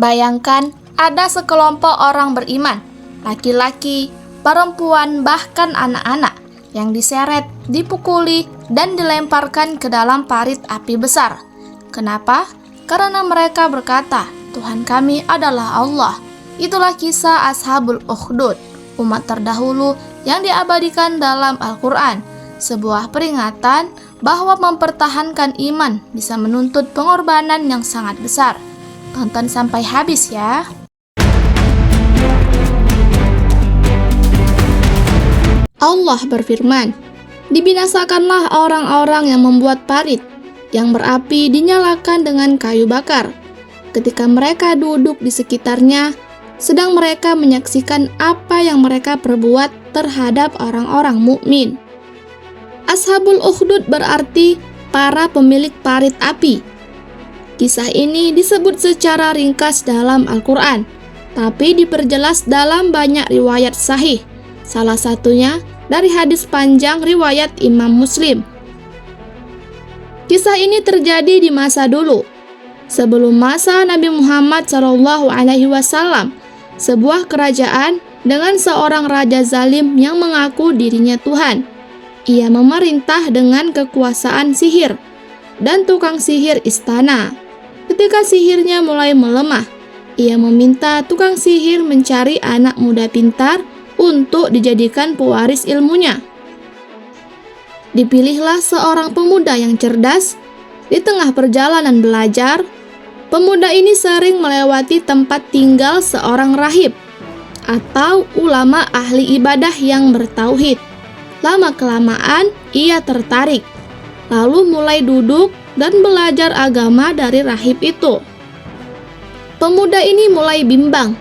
Bayangkan ada sekelompok orang beriman, laki-laki, perempuan, bahkan anak-anak yang diseret, dipukuli, dan dilemparkan ke dalam parit api besar. Kenapa? Karena mereka berkata, Tuhan kami adalah Allah. Itulah kisah Ashabul Ukhdud, umat terdahulu yang diabadikan dalam Al-Quran. Sebuah peringatan bahwa mempertahankan iman bisa menuntut pengorbanan yang sangat besar. Tonton sampai habis ya. Allah berfirman, "Dibinasakanlah orang-orang yang membuat parit yang berapi dinyalakan dengan kayu bakar, ketika mereka duduk di sekitarnya, sedang mereka menyaksikan apa yang mereka perbuat terhadap orang-orang mukmin." Ashabul Ukhdud berarti para pemilik parit api. Kisah ini disebut secara ringkas dalam Al-Quran, tapi diperjelas dalam banyak riwayat sahih. Salah satunya dari hadis panjang riwayat Imam Muslim. Kisah ini terjadi di masa dulu, sebelum masa Nabi Muhammad SAW, sebuah kerajaan dengan seorang raja zalim yang mengaku dirinya Tuhan. Ia memerintah dengan kekuasaan sihir dan tukang sihir istana. Ketika sihirnya mulai melemah, ia meminta tukang sihir mencari anak muda pintar untuk dijadikan pewaris ilmunya. Dipilihlah seorang pemuda yang cerdas. Di tengah perjalanan belajar, pemuda ini sering melewati tempat tinggal seorang rahib atau ulama ahli ibadah yang bertauhid. Lama-kelamaan ia tertarik, lalu mulai duduk dan belajar agama dari rahib itu. Pemuda ini mulai bimbang.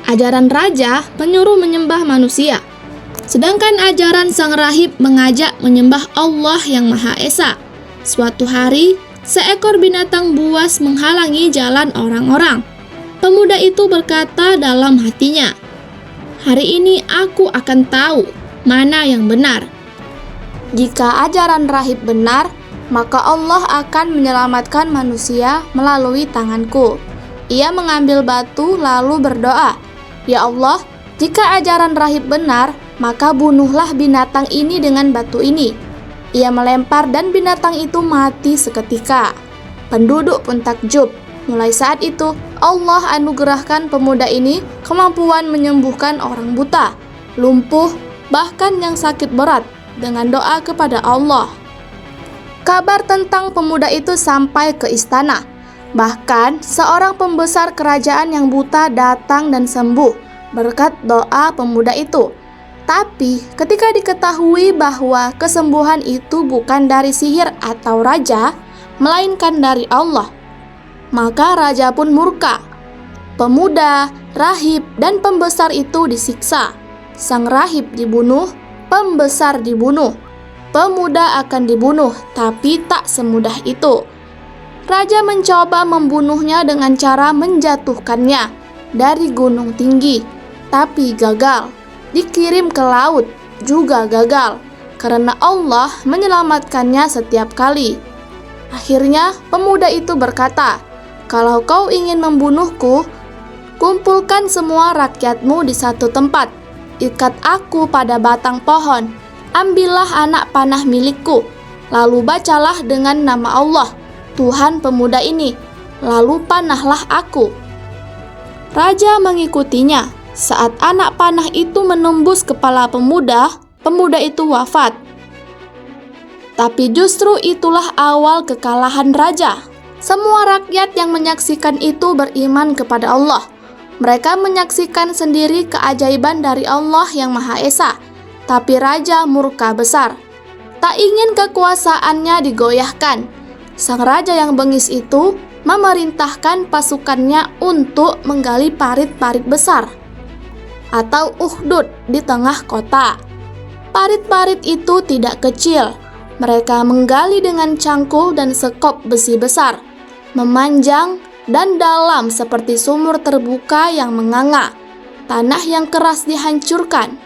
Ajaran raja menyuruh menyembah manusia, sedangkan ajaran sang rahib mengajak menyembah Allah yang Maha Esa. Suatu hari, seekor binatang buas menghalangi jalan orang-orang. Pemuda itu berkata dalam hatinya, "Hari ini aku akan tahu mana yang benar. Jika ajaran rahib benar, maka Allah akan menyelamatkan manusia melalui tanganku." Ia mengambil batu lalu berdoa, "Ya Allah, jika ajaran rahib benar, maka bunuhlah binatang ini dengan batu ini." Ia melempar dan binatang itu mati seketika. Penduduk pun takjub. Mulai saat itu, Allah anugerahkan pemuda ini kemampuan menyembuhkan orang buta, lumpuh, bahkan yang sakit berat dengan doa kepada Allah. Kabar tentang pemuda itu sampai ke istana. Bahkan seorang pembesar kerajaan yang buta datang dan sembuh berkat doa pemuda itu. Tapi ketika diketahui bahwa kesembuhan itu bukan dari sihir atau raja, melainkan dari Allah, maka raja pun murka. Pemuda, rahib, dan pembesar itu disiksa. Sang rahib dibunuh, pembesar dibunuh. Pemuda akan dibunuh, tapi tak semudah itu. Raja mencoba membunuhnya dengan cara menjatuhkannya dari gunung tinggi, tapi gagal. Dikirim ke laut, juga gagal, karena Allah menyelamatkannya setiap kali. Akhirnya pemuda itu berkata, "Kalau kau ingin membunuhku, kumpulkan semua rakyatmu di satu tempat. Ikat aku pada batang pohon. Ambillah anak panah milikku. Lalu bacalah dengan nama Allah, Tuhan pemuda ini. Lalu panahlah aku." Raja mengikutinya. Saat anak panah itu menembus kepala pemuda, pemuda itu wafat. Tapi justru itulah awal kekalahan raja. Semua rakyat yang menyaksikan itu beriman kepada Allah. Mereka menyaksikan sendiri keajaiban dari Allah yang Maha Esa. Tapi raja murka besar. Tak ingin kekuasaannya digoyahkan. Sang raja yang bengis itu memerintahkan pasukannya untuk menggali parit-parit besar atau ukhdud di tengah kota. Parit-parit itu tidak kecil. Mereka menggali dengan cangkul dan sekop besi besar, memanjang dan dalam seperti sumur terbuka yang menganga. Tanah yang keras dihancurkan.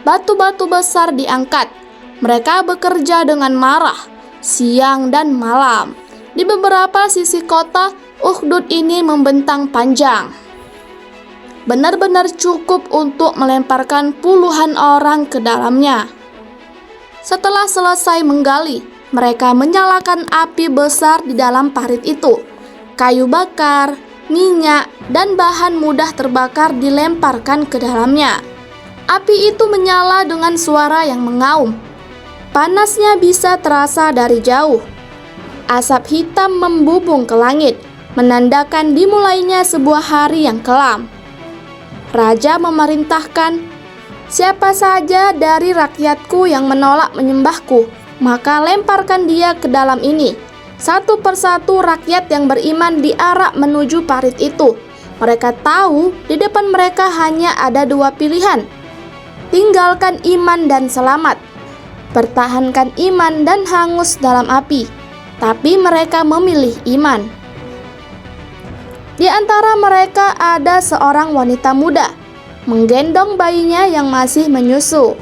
Batu-batu besar diangkat. Mereka bekerja dengan marah, siang dan malam. Di beberapa sisi kota, Ukhdud ini membentang panjang. Benar-benar cukup untuk melemparkan puluhan orang ke dalamnya. Setelah selesai menggali, mereka menyalakan api besar di dalam parit itu. Kayu bakar, minyak, dan bahan mudah terbakar dilemparkan ke dalamnya. Api itu menyala dengan suara yang mengaum. Panasnya bisa terasa dari jauh. Asap hitam membubung ke langit, menandakan dimulainya sebuah hari yang kelam. Raja memerintahkan, "Siapa saja dari rakyatku yang menolak menyembahku, maka lemparkan dia ke dalam ini." Satu persatu rakyat yang beriman diarak menuju parit itu. Mereka tahu di depan mereka hanya ada dua pilihan: tinggalkan iman dan selamat, pertahankan iman dan hangus dalam api. Tapi mereka memilih iman. Di antara mereka ada seorang wanita muda menggendong bayinya yang masih menyusu.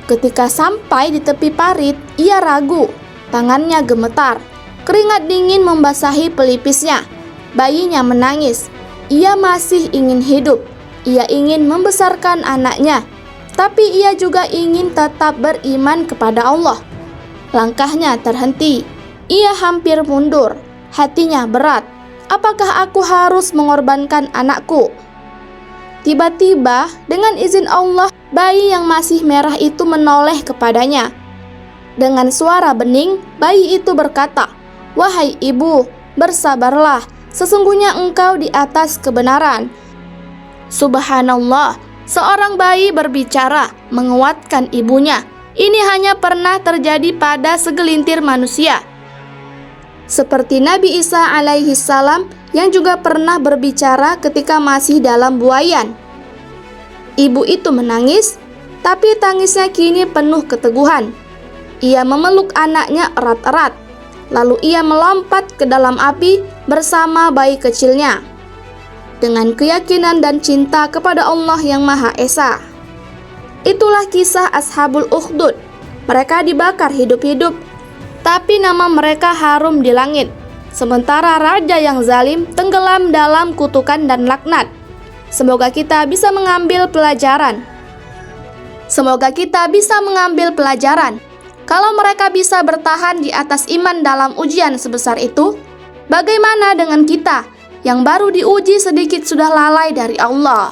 Ketika sampai di tepi parit, ia ragu, tangannya gemetar, keringat dingin membasahi pelipisnya. Bayinya menangis. Ia masih ingin hidup. Ia ingin membesarkan anaknya, tapi ia juga ingin tetap beriman kepada Allah. Langkahnya terhenti. Ia hampir mundur. Hatinya berat. Apakah aku harus mengorbankan anakku? Tiba-tiba, dengan izin Allah, bayi yang masih merah itu menoleh kepadanya. Dengan suara bening, bayi itu berkata, "Wahai ibu, bersabarlah, sesungguhnya engkau di atas kebenaran." Subhanallah, seorang bayi berbicara, menguatkan ibunya. Ini hanya pernah terjadi pada segelintir manusia. Seperti Nabi Isa alaihi salam yang juga pernah berbicara ketika masih dalam buayan. Ibu itu menangis, tapi tangisnya kini penuh keteguhan. Ia memeluk anaknya erat-erat, lalu ia melompat ke dalam api bersama bayi kecilnya. Dengan keyakinan dan cinta kepada Allah yang Maha Esa. Itulah kisah Ashabul Ukhdud. Mereka dibakar hidup-hidup, tapi nama mereka harum di langit. Sementara raja yang zalim tenggelam dalam kutukan dan laknat. Semoga kita bisa mengambil pelajaran. Kalau mereka bisa bertahan di atas iman dalam ujian sebesar itu, bagaimana dengan kita yang baru diuji sedikit sudah lalai dari Allah?